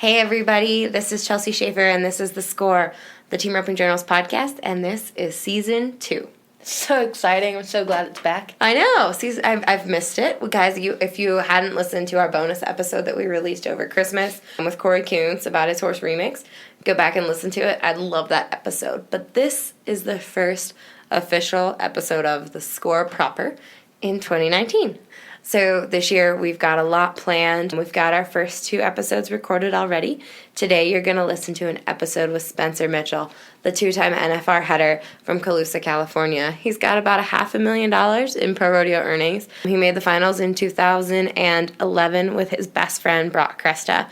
Hey everybody, this is Chelsea Schaefer and this is The Score, the Team Roping Journals podcast, and this is season 2. So exciting. I'm so glad it's back. I know. I've missed it. Well, guys, if you hadn't listened to our bonus episode that we released over Christmas with Corey Kuntz about his horse remix, go back and listen to it. I'd love that episode. But this is the first official episode of The Score proper in 2019. So this year we've got a lot planned. We've got our first 2 episodes recorded already. Today you're going to listen to an episode with Spencer Mitchell, the 2-time NFR header from Colusa, California. He's got about $500,000 in pro rodeo earnings. He made the finals in 2011 with his best friend Broc Cresta.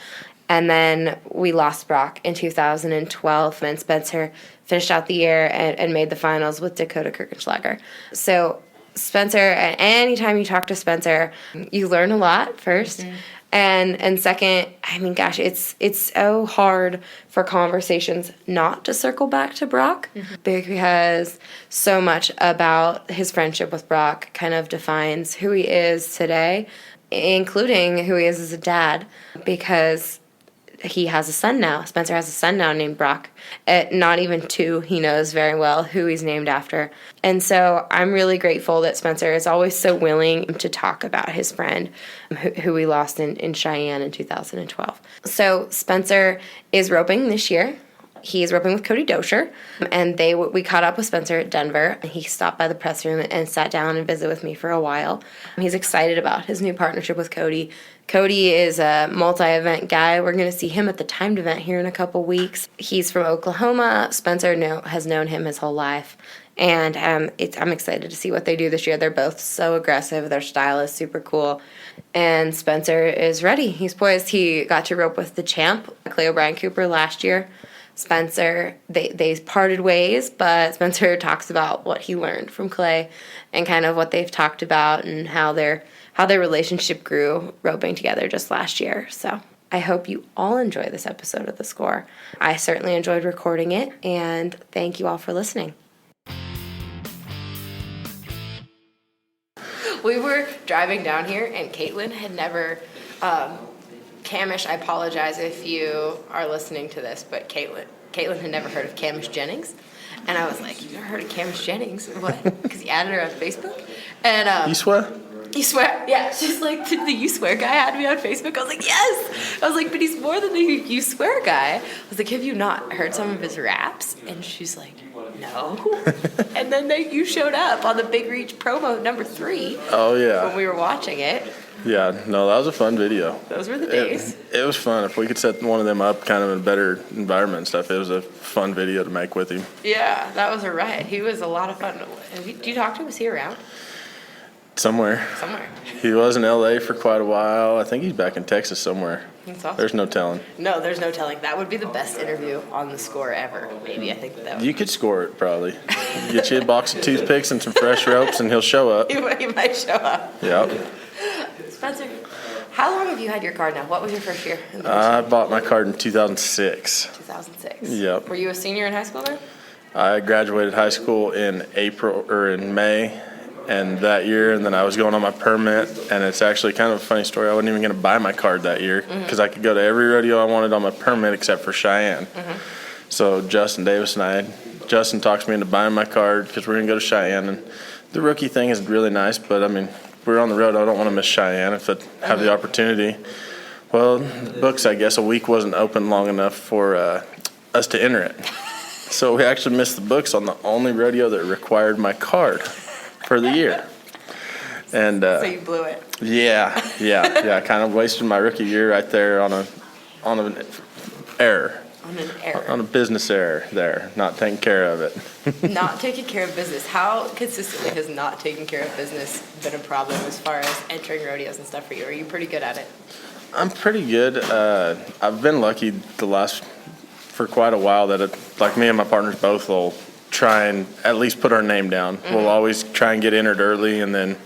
And then we lost Broc in 2012, and Spencer finished out the year and made the finals with Dakota Kirchenschlager. So Spencer, anytime you talk to Spencer, you learn a lot first. Mm-hmm. And second, I mean, gosh, it's so hard for conversations not to circle back to Broc, mm-hmm. because so much about his friendship with Broc kind of defines who he is today, including who he is as a dad, because he has a son now. Spencer has a son now named Broc. Not even 2, he knows very well who he's named after. And so I'm really grateful that Spencer is always so willing to talk about his friend who we lost in Cheyenne in 2012. So Spencer is roping this year. He's roping with Cody Doescher, and we caught up with Spencer at Denver. He stopped by the press room and sat down and visited with me for a while. He's excited about his new partnership with Cody. Cody is a multi-event guy. We're going to see him at the timed event here in a couple weeks. He's from Oklahoma. Spencer has known him his whole life, and I'm excited to see what they do this year. They're both so aggressive. Their style is super cool, and Spencer is ready. He's poised. He got to rope with the champ, Clay O'Brien Cooper, last year. Spencer, they parted ways, but Spencer talks about what he learned from Clay and kind of what they've talked about and how their relationship grew roping together just last year. So I hope you all enjoy this episode of The Score. I certainly enjoyed recording it, and thank you all for listening. We were driving down here, and Caitlin had never... Camish, I apologize if you are listening to this, but Caitlin had never heard of Camish Jennings. And I was like, "You've never heard of Camish Jennings?" What? Because he added her on Facebook. And You swear? You swear? Yeah. She's like, "Did the You Swear guy add me on Facebook?" I was like, "Yes." I was like, "But he's more than the You Swear guy." I was like, "Have you not heard some of his raps?" And she's like, "No." And then you showed up on the Big Reach promo number 3. Oh, yeah. When we were watching it. Yeah, no, that was a fun video. Those were the days. It was fun. If we could set one of them up kind of in a better environment and stuff, it was a fun video to make with him. Yeah, that was a riot. He was a lot of fun. Did you talk to him? Was he around? Somewhere. He was in L.A. for quite a while. I think he's back in Texas somewhere. That's awesome. There's no telling. No, there's no telling. That would be the best interview on The Score ever. Maybe I think that would. You could score it, probably. Get you a box of toothpicks and some fresh ropes, and he'll show up. He might show up. Yep. Spencer, how long have you had your card now? What was your first year? I bought my card in 2006. 2006. Yep. Were you a senior in high school then? I graduated high school in May, and that year, and then I was going on my permit, and it's actually kind of a funny story. I wasn't even going to buy my card that year because I could go to every rodeo I wanted on my permit except for Cheyenne. Mm-hmm. So Justin Davis and Justin talks me into buying my card because we're going to go to Cheyenne, and the rookie thing is really nice, but I mean, we're on the road. I don't want to miss Cheyenne if I have the opportunity. Well, the books, I guess, a week wasn't open long enough for us to enter it. So we actually missed the books on the only rodeo that required my card for the year. And so you blew it. Yeah. I kind of wasted my rookie year right there on an error. On a business error there, not taking care of it. Not taking care of business. How consistently has not taking care of business been a problem as far as entering rodeos and stuff for you? Are you pretty good at it? I'm pretty good. I've been lucky for quite a while that like me and my partners both will try and at least put our name down. Mm-hmm. We'll always try and get entered early and then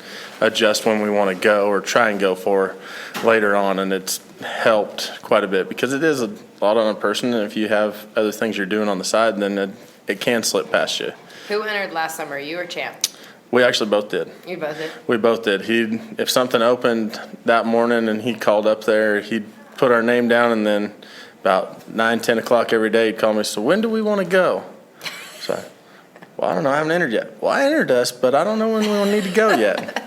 adjust when we want to go or try and go for later on, and it's helped quite a bit because it is a lot on a person, and if you have other things you're doing on the side, then it can slip past you. Who entered last summer, you or Champ? We actually both did. You both did? We both did. If something opened that morning and he called up there, he'd put our name down, and then about 9, 10 o'clock every day, he'd call me, so when do we want to go? So, well, I don't know, I haven't entered yet. Well, I entered us, but I don't know when we need to go yet.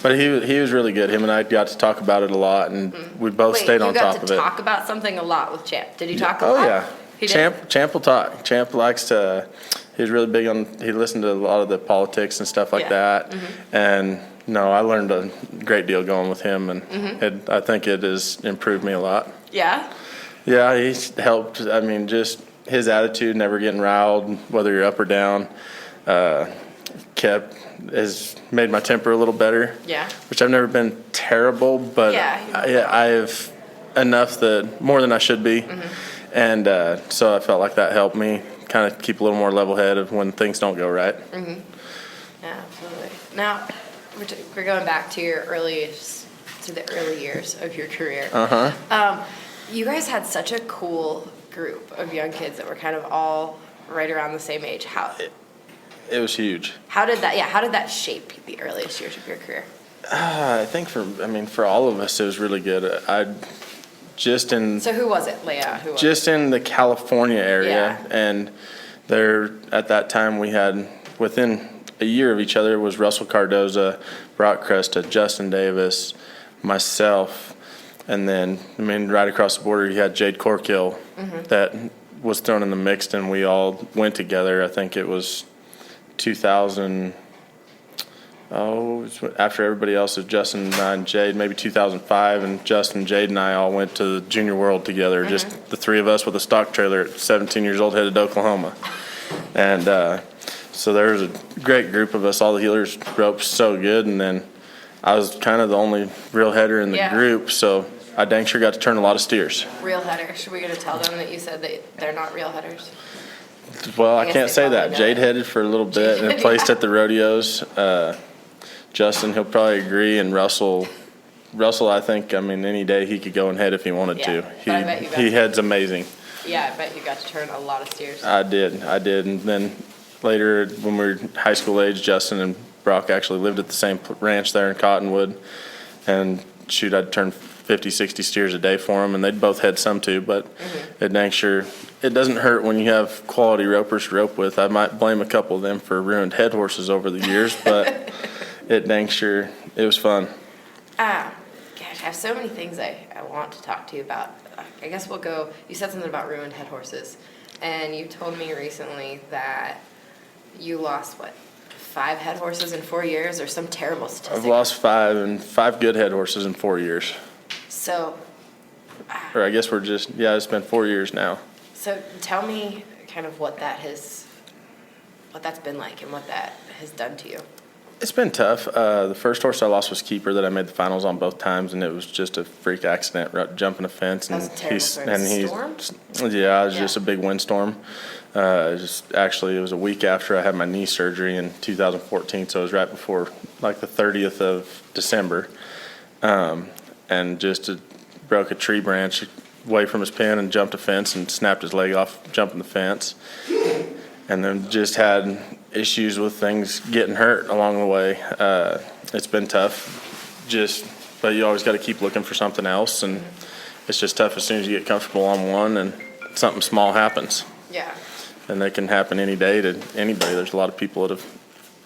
But he was really good. Him and I got to talk about it a lot, and we both stayed on top of it. You got to talk about something a lot with Champ. Did you talk a lot? Oh, yeah. He did? Champ will talk. Champ likes to, he's really big on, he listened to a lot of the politics and stuff like that. And, no, I learned a great deal going with him, and I think it has improved me a lot. Yeah? Yeah, he's helped. I mean, just his attitude, never getting riled, whether you're up or down, has made my temper a little better. Yeah. Which I've never been terrible, but I have enough more than I should be. And so I felt like that helped me kind of keep a little more level head of when things don't go right. Yeah, absolutely. Now, we're going back to the early years of your career. You guys had such a cool group of young kids that were kind of all right around the same age. It was huge. How did that shape the earliest years of your career? I think for all of us, it was really good. So who was it, Leah? Who was just in the California area, and there at that time we had within a year of each other was Russell Cardoza, Broc, Justin Davis, myself, and then right across the border you had Jade Corkill that was thrown in the mix, and we all went together. I think it was 2000. After everybody else, was Justin and I and Jade, maybe 2005, and Justin, Jade, and I all went to the Junior World together, just the three of us with a stock trailer at 17 years old, headed to Oklahoma. And so there was a great group of us. All the healers roped so good, and then I was kind of the only real header in the group, so I dang sure got to turn a lot of steers. Real headers. Are we going to tell them that you said that they're not real headers? Well, I can't say that. Jade headed for a little bit and placed at the rodeos. Justin, he'll probably agree, and Russell, I think, any day he could go and head if he wanted to. He heads amazing. Yeah, I bet you got to turn a lot of steers. I did, and then later when we were high school age, Justin and Broc actually lived at the same ranch there in Cottonwood, and I'd turn 50, 60 steers a day for them, and they'd both head some too, but it dang sure, it doesn't hurt when you have quality ropers to rope with. I might blame a couple of them for ruined head horses over the years, but it dang sure, it was fun. Gosh, I have so many things I want to talk to you about. I guess we'll go, you said something about ruined head horses, and you told me recently that you lost, 5 head horses in 4 years, or some terrible statistic? I've lost 5 good head horses in 4 years. So, or I guess it's been 4 years now. So tell me kind of what that's been like and what that has done to you. It's been tough. The first horse I lost was Keeper that I made the finals on both times, and it was just a freak accident, jumping a fence. That was a terrible storm? It was just a big windstorm. It was a week after I had my knee surgery in 2014, so it was right before the 30th of December. And broke a tree branch away from his pen and jumped a fence and snapped his leg off jumping the fence. And then just had issues with things getting hurt along the way. It's been tough, but you always got to keep looking for something else, and it's just tough as soon as you get comfortable on one and something small happens. Yeah. And they can happen any day to anybody. There's a lot of people that have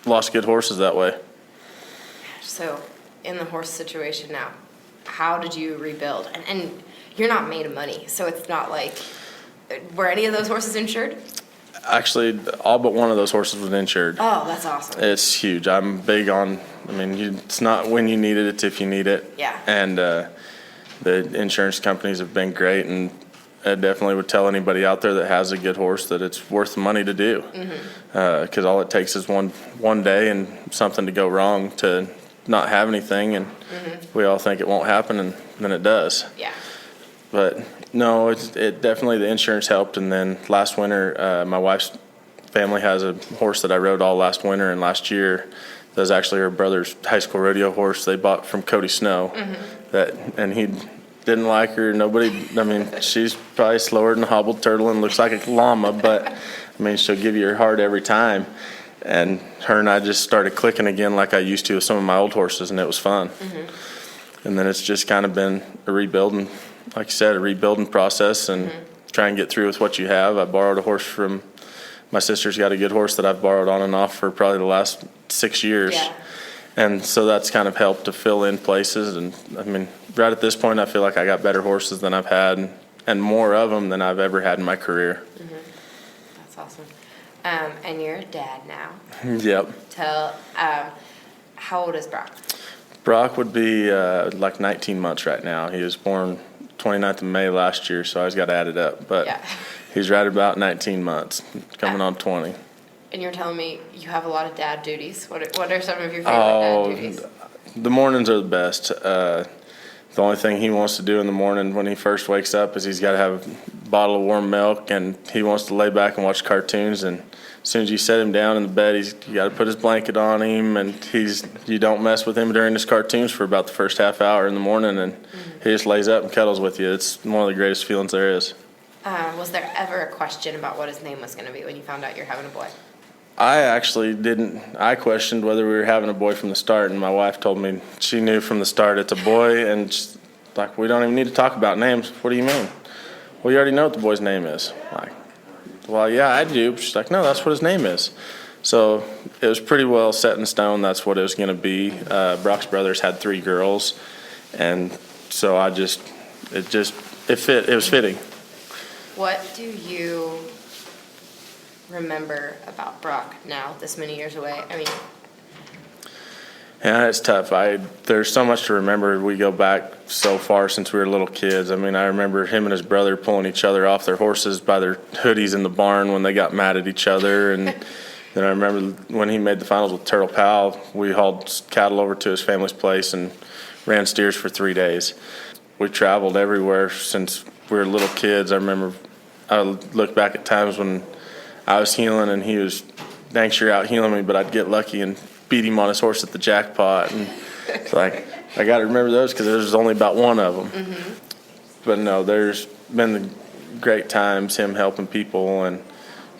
lost good horses that way. So, in the horse situation now, how did you rebuild? And you're not made of money, so it's not like, were any of those horses insured? Actually, all but one of those horses was insured. Oh, that's awesome. It's huge. I'm big on, it's not when you need it, it's if you need it. Yeah. And the insurance companies have been great, and I definitely would tell anybody out there that has a good horse that it's worth the money to do. Because all it takes is one day and something to go wrong to not have anything, and we all think it won't happen, and then it does. Yeah. But no, it definitely, the insurance helped. And then last winter, my wife's family has a horse that I rode all last winter and last year. That was actually her brother's high school rodeo horse they bought from Cody Snow. And he didn't like her. She's probably slower than a hobbled turtle and looks like a llama, but she'll give you her heart every time. And her and I just started clicking again like I used to with some of my old horses, and it was fun. And then it's just kind of been a rebuild, and like you said, a rebuilding process and try and get through with what you have. I borrowed a horse from my sister's got a good horse that I've borrowed on and off for probably the last 6 years. Yeah. And so that's kind of helped to fill in places. And I mean, right at this point, I feel like I got better horses than I've had and more of them than I've ever had in my career. That's awesome. And you're a dad now. Yep. How old is Broc? Broc would be like 19 months right now. He was born 29th of May last year, so I just got to add it up. But Yeah. he's right about 19 months, coming on 20. And you're telling me you have a lot of dad duties. What are some of your favorite dad duties? The mornings are the best. The only thing he wants to do in the morning when he first wakes up is he's got to have a bottle of warm milk, and he wants to lay back and watch cartoons. And as soon as you set him down in the bed, you got to put his blanket on him, and you don't mess with him during his cartoons for about the first half hour in the morning, and he just lays up and cuddles with you. It's one of the greatest feelings there is. Was there ever a question about what his name was going to be when you found out you're having a boy? I actually didn't. I questioned whether we were having a boy from the start, and my wife told me she knew from the start it's a boy, and she's like, we don't even need to talk about names. What do you mean? Well, you already know what the boy's name is. Like, well, yeah, I do. She's like, no, that's what his name is. So it was pretty well set in stone. That's what it was going to be. Broc's brothers had 3 girls, and so it fit. It was fitting. What do you remember about Broc now, this many years away? I mean, Yeah, it's tough. There's so much to remember. We go back so far since we were little kids. I mean, I remember him and his brother pulling each other off their horses by their hoodies in the barn when they got mad at each other. And then I remember when he made the finals with Turtle Powell, we hauled cattle over to his family's place and ran steers for 3 days. We traveled everywhere since we were little kids. I remember I look back at times when I was heeling and he was dang sure out heeling me, but I'd get lucky and beat him on his horse at the jackpot. And it's like, I got to remember those because there's only about one of them. But no, there's been the great times, him helping people and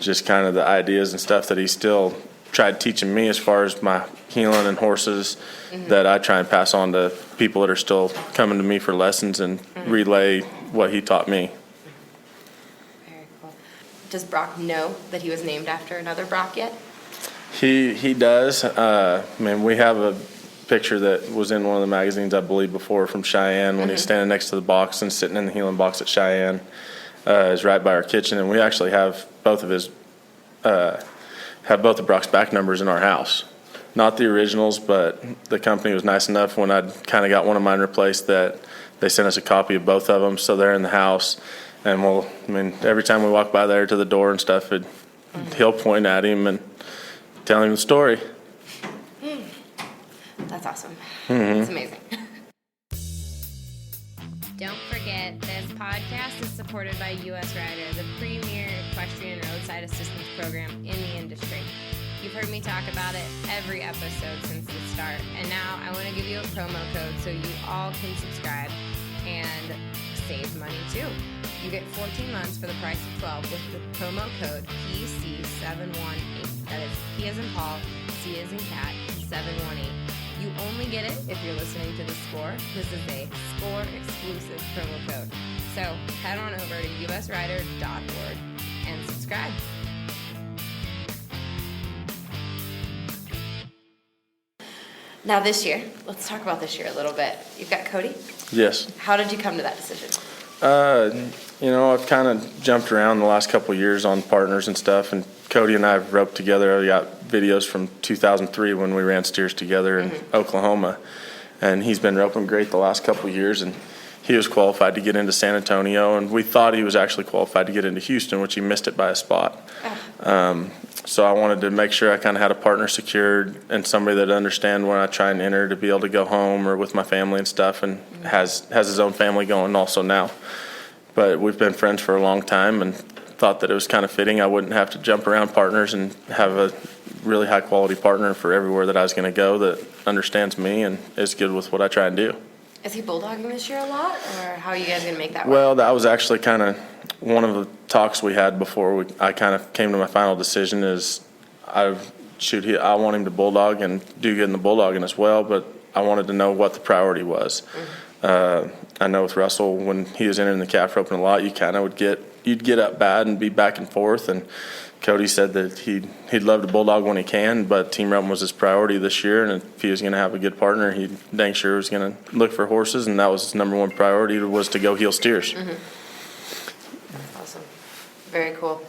just kind of the ideas and stuff that he still tried teaching me as far as my heeling and horses that I try and pass on to people that are still coming to me for lessons and relay what he taught me. very cool. Does Broc know that he was named after another Broc yet? He does. I mean, we have a picture that was in one of the magazines, I believe, before from Cheyenne when he's standing next to the box and sitting in the heeling box at Cheyenne. Is right by our kitchen, and we actually have both of Broc's back numbers in our house. Not the originals, but the company was nice enough when I'd kind of got one of mine replaced that they sent us a copy of both of them, so they're in the house. And every time we walk by there to the door and stuff, he'll point at him and tell him the story. That's awesome. It's amazing. Don't forget, this podcast is supported by U.S. Rider, the premier equestrian roadside assistance program in the industry. You've heard me talk about it every episode since the start, and now I want to give you a promo code so you all can subscribe and save money too. You get 14 months for the price of 12 with the promo code PC718. That is P as in Paul, C as in Cat, 718. You only get it if you're listening to The Score. This is a Score exclusive promo code. So head on over to usrider.org and subscribe. Now this year, let's talk about this year a little bit. You've got Cody. Yes. How did you come to that decision? I've kind of jumped around the last couple of years on partners and stuff, and Cody and I have roped together. I got videos from 2003 when we ran steers together in Oklahoma, and he's been roping great the last couple of years, and he was qualified to get into San Antonio, and we thought he was actually qualified to get into Houston, which he missed it by a spot. So I wanted to make sure I kind of had a partner secured and somebody that understand when I try and enter to be able to go home or with my family and stuff, and has his own family going also now. But we've been friends for a long time and thought that it was kind of fitting. I wouldn't have to jump around partners and have a really high quality partner for everywhere that I was going to go that understands me and is good with what I try and do. Is he bulldogging this year a lot, or how are you guys going to make that work? Well, that was actually kind of one of the talks we had before I kind of came to my final decision is I want him to bulldog and do good in the bulldogging as well, but I wanted to know what the priority was. I know with Russell, when he was entering the calf roping a lot, you kind of you'd get up bad and be back and forth. And Cody said that he'd love to bulldog when he can, but team roping was his priority this year. And if he was going to have a good partner, he dang sure was going to look for horses, and that was his number one priority, was to go heel steers. Mm-hmm. Awesome. Very cool.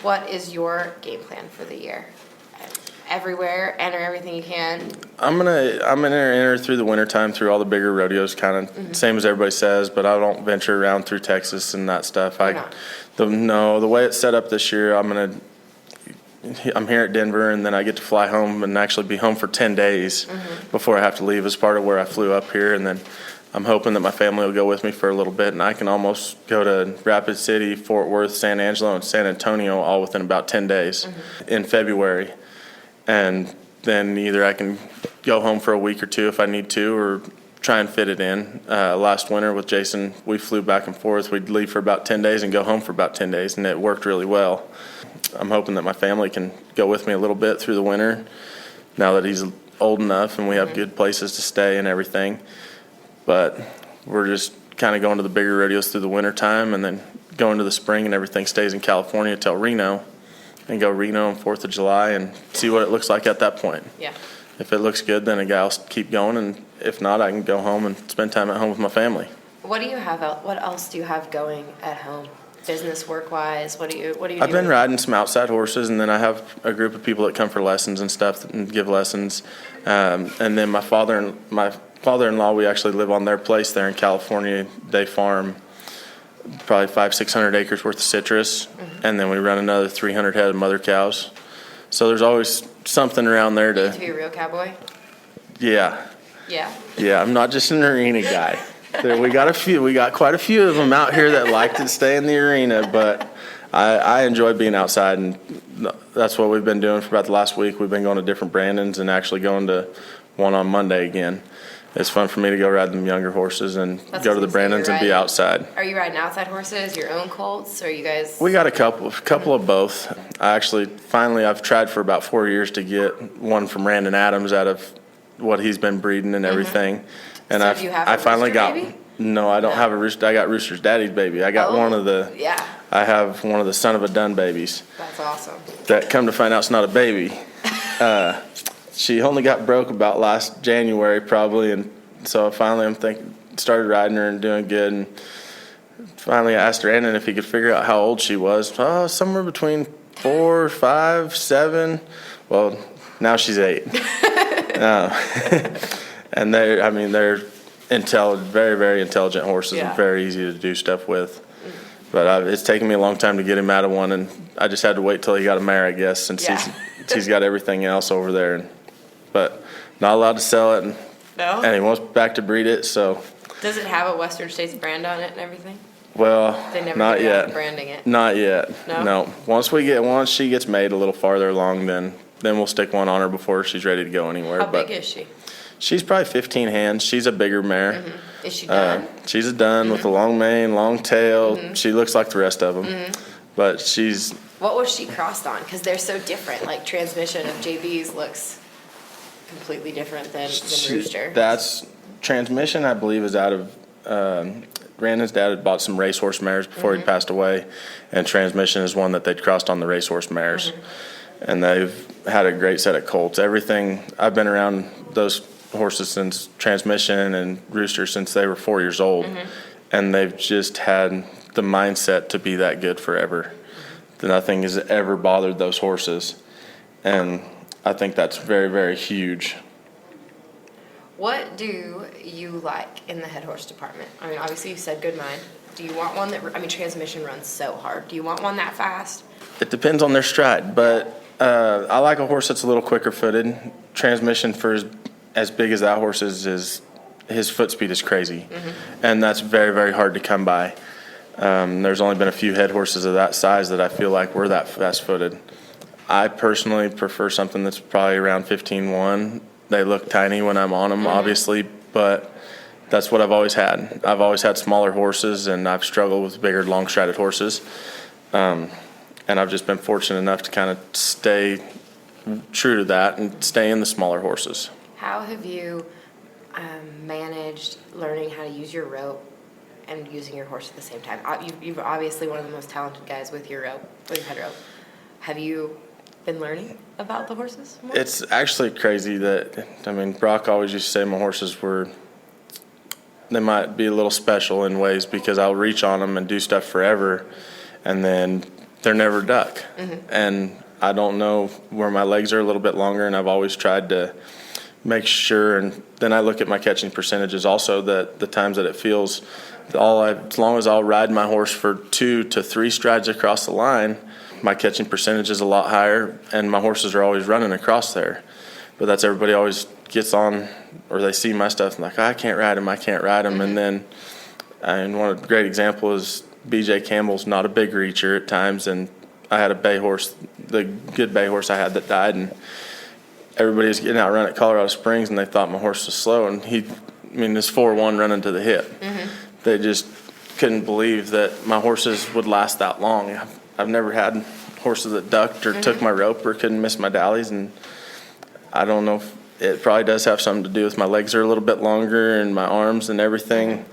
What is your game plan for the year? Everywhere, enter everything you can. I'm gonna enter through the wintertime through all the bigger rodeos, kind of same as everybody says, but I don't venture around through Texas and that stuff. The way it's set up this year, I'm here at Denver, and then I get to fly home and actually be home for 10 days before I have to leave as part of where I flew up here, and then I'm hoping that my family will go with me for a little bit, and I can almost go to Rapid City, Fort Worth, San Angelo, and San Antonio all within about 10 days in February. And then either I can go home for a week or two if I need to, or try and fit it in. Last winter with Jason, we flew back and forth. We'd leave for about 10 days and go home for about 10 days, and it worked really well. I'm hoping that my family can go with me a little bit through the winter now that he's old enough and we have good places to stay and everything. But we're just kind of going to the bigger rodeos through the winter time, and then going to the spring, and everything stays in California till Reno. And go Reno on 4th of July and see what it looks like at that point. Yeah. If it looks good, then I'll keep going, and if not, I can go home and spend time at home with my family. What do you have? What else do you have going at home, business work wise? What do you doing? I've been riding some outside horses, and then I have a group of people that come for lessons and stuff and give lessons. And then my father-in-law, we actually live on their place there in California. They farm probably 500-600 acres worth of citrus, and then we run another 300 head of mother cows. So there's always something around there to be a real cowboy. Yeah. Yeah. I'm not just an arena guy. We got quite a few of them out here that like to stay in the arena, but I enjoy being outside, and that's what we've been doing for about the last week. We've been going to different Brandons and actually going to one on Monday again. It's fun for me to go ride them younger horses and go to the Brandons and be outside. Are you riding outside horses, your own colts, or are you guys? We got a couple of both. I've tried for about 4 years to get one from Brandon Adams out of what he's been breeding and everything. And so do you have a finally rooster got. Baby? No, I don't have a rooster. I got Rooster's daddy's baby. I got one of the. Yeah. I have one of the son of a dun babies. That's awesome. That, come to find out, it's not a baby. She only got broke about last January probably, and so finally started riding her and doing good, and finally I asked Brandon if he could figure out how old she was. Somewhere between 4, 5, 7. Well, now she's 8. And they're intelligent, very, very intelligent horses, and very easy to do stuff with. But it's taken me a long time to get him out of one, and I just had to wait till he got a mare, I guess, since he's got everything else over there. But not allowed to sell it, and he wants back to breed it. So does it have a Western States brand on it and everything? Well, they never not yet. Branding it. Not yet. No. Once she gets made a little farther along, then we'll stick one on her before she's ready to go anywhere. How big is she? She's probably 15 hands. She's a bigger mare. Mm-hmm. Is she done? She's a dun with a long mane, long tail. She looks like the rest of them. But she's... What was she crossed on? Because they're so different. Like, transmission of JB's looks completely different than Rooster. That's... Transmission, I believe, is out of... Brandon's dad had bought some racehorse mares before he'd passed away. And Transmission is one that they'd crossed on the racehorse mares. And they've had a great set of colts. Everything... I've been around those horses since Transmission and Rooster since they were 4 years old, and they've just had the mindset to be that good forever. Nothing has ever bothered those horses, and I think that's very, very huge. What do you like in the head horse department? I mean, obviously you said good mind. Do you want one that, Transmission runs so hard. Do you want one that fast? It depends on their stride, but I like a horse that's a little quicker footed. Transmission, for as big as that horse is his foot speed is crazy, and that's very, very hard to come by. There's only been a few head horses of that size that I feel like were that fast-footed. I personally prefer something that's probably around 15-1. They look tiny when I'm on them, obviously, but that's what I've always had. I've always had smaller horses, and I've struggled with bigger, long-strided horses. And I've just been fortunate enough to kind of stay true to that and stay in the smaller horses. How have you, managed learning how to use your rope and using your horse at the same time? You're obviously one of the most talented guys with your rope, with your head rope. Have you been learning about the horses more? It's actually crazy that, Broc always used to say my horses they might be a little special in ways because I'll reach on them and do stuff forever, and then they're never duck. And I don't know where my legs are a little bit longer, and I've always tried to make sure, and then I look at my catching percentages also, that the times that it feels, as long as I'll ride my horse for 2 to 3 strides across the line, my catching percentage is a lot higher, and my horses are always running across there. But that's everybody always gets on, or they see my stuff and like, I can't ride him. And then, one great example is BJ Campbell's not a big reacher at times, and I had a bay horse, the good bay horse I had that died, and everybody was getting out run at Colorado Springs, and they thought my horse was slow, and this 4-1 running to the hip. They just couldn't believe that my horses would last that long. I've never had horses that ducked or took my rope or couldn't miss my dallies, and I don't know if it probably does have something to do with my legs are a little bit longer and my arms and everything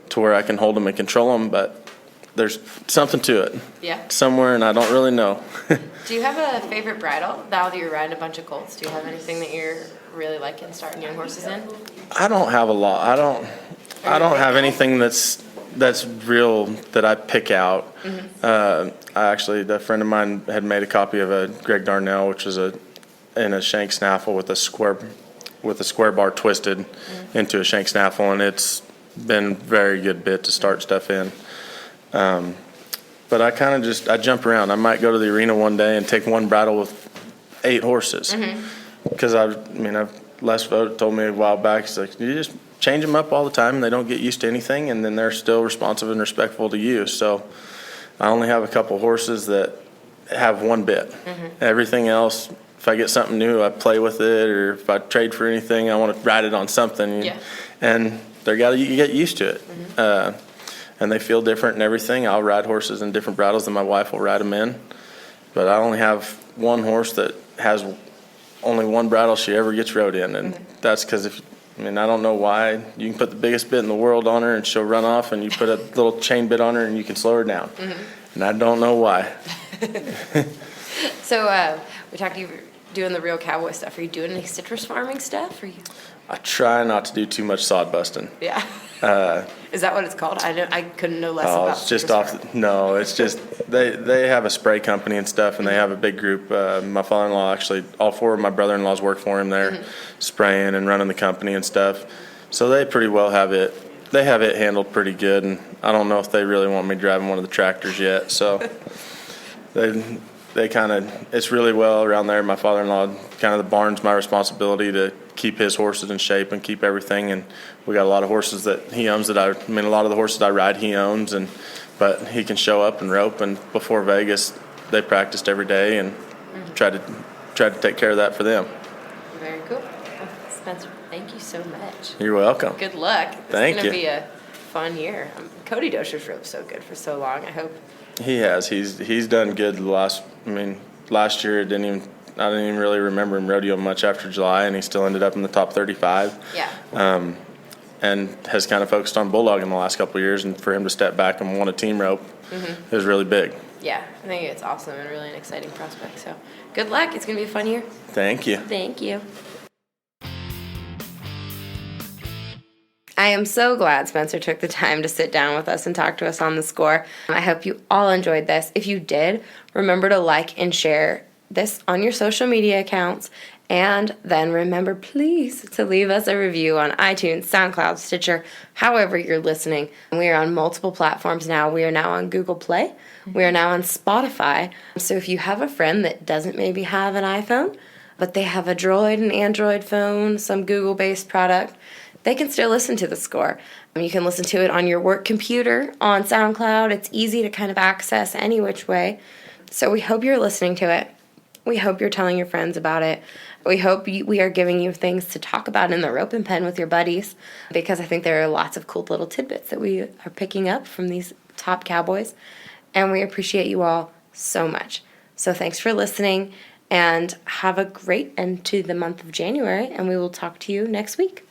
to where I can hold them and control them, but there's something to it. Yeah. Somewhere, and I don't really know. Do you have a favorite bridle now that you're riding a bunch of colts? Do you have anything that you're really liking starting young horses in? I don't have a lot. I don't have anything that's real that I pick out. A friend of mine had made a copy of a Greg Darnell, which was in a shank snaffle with a square bar twisted into a shank snaffle, and it's been a very good bit to start stuff in. But I jump around. I might go to the arena one day and take one bridle with 8 horses. Because Les Vogt told me a while back, he's like, you just change them up all the time and they don't get used to anything, and then they're still responsive and respectful to you. So I only have a couple horses that have one bit. Everything else, if I get something new, I play with it, or if I trade for anything, I want to ride it on something. Yeah. And you get used to it. And they feel different and everything. I'll ride horses in different bridles than my wife will ride them in. But I only have one horse that has only one bridle she ever gets rode in. And that's because I don't know why. You can put the biggest bit in the world on her and she'll run off, and you put a little chain bit on her and you can slow her down. And I don't know why. So we talked to you doing the real cowboy stuff. Are you doing any citrus farming stuff? I try not to do too much sod busting. Yeah. Is that what it's called? I couldn't know less about it's just citrus farming. No, it's just they have a spray company and stuff, and they have a big group. My father-in-law, actually, all 4 of my brother-in-laws work for him there, spraying and running the company and stuff. So they pretty well have it. They have it handled pretty good, and I don't know if they really want me driving one of the tractors yet. So they kind of, it's really well around there. My father-in-law, kind of the barn's my responsibility to keep his horses in shape and keep everything. And we got a lot of horses that he owns a lot of the horses I ride he owns, but he can show up and rope. And before Vegas, they practiced every day and tried to take care of that for them. Very cool. Well, Spencer, thank you so much. You're welcome. Good luck. Thank It's you. going to be a fun year. Cody Doescher's roped so good for so long. I hope. He has. He's done good last year. I didn't even really remember him rodeo much after July, and he still ended up in the top 35. Yeah. And has kind of focused on bulldog in the last couple of years, and for him to step back and want a team rope is really big. Yeah, I think it's awesome and really an exciting prospect. So good luck. It's going to be a fun year. Thank you. Thank you. I am so glad Spencer took the time to sit down with us and talk to us on the score. I hope you all enjoyed this. If you did, remember to like and share this on your social media accounts. And then remember, please, to leave us a review on iTunes, SoundCloud, Stitcher, however you're listening. We are on multiple platforms now. We are now on Google Play. We are now on Spotify. So if you have a friend that doesn't maybe have an iPhone, but they have a Droid, an Android phone, some Google-based product, they can still listen to the score. You can listen to it on your work computer, on SoundCloud. It's easy to kind of access any which way. So we hope you're listening to it. We hope you're telling your friends about it. We hope we are giving you things to talk about in the rope and pen with your buddies, because I think there are lots of cool little tidbits that we are picking up from these top cowboys, and we appreciate you all so much. So thanks for listening, and have a great end to the month of January, and we will talk to you next week.